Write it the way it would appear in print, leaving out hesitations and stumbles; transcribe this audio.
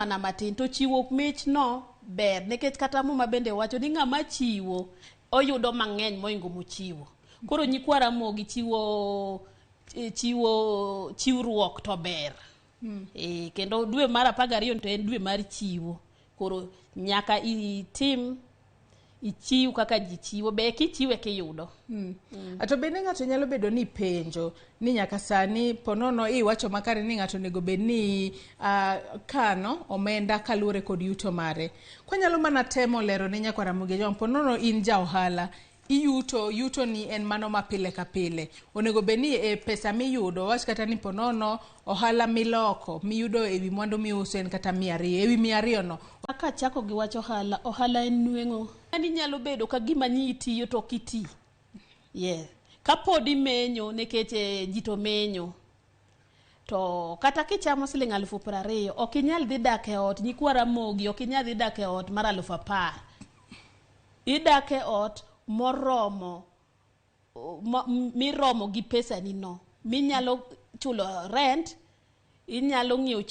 Ana matin to chiwo mich no ber nikech kata muma bende wacho ni ng'ama chiwo oyudo mang'eny moingo mochiwo. Koro nyikwara mogi chiwruok to ber. Kendo dwe mar 12 to en dwe mar chiwo. Koro nyaka ichiw kaka ji chiwo be kichiwe kiyudo. Ato bende ng'ato nyalo bedo ni penjo ni nyaka sani ponono iwacho makare ni ng'ato nego bed ni kano omenda kalure kod yuto mare. Kwanyalo mana temo lero ne nyakwara Mugi jong ponono in ja ohala yuto ni en mano mapile ka pile. Onego bed ni pesa miyudo wach kata ni ponono ohala miloko miyudo ewi mwandu miuso en kata 200 ewi 200 no. Aka chako gi wacho ohala en nweng'o. Ani nyalo bedo ka gima ni itiyo to kiti. Kapodi menyo nekech ji to menyo. To kata kichamo siling 20,000 ok inyal dhi dak e ot nyikwara Mogi ok inyal dhi dak e ot mar 10,000. Idak e ot moromo miromo gi pesa ni no. Minyalo chulo rent, inyalo ng'iewo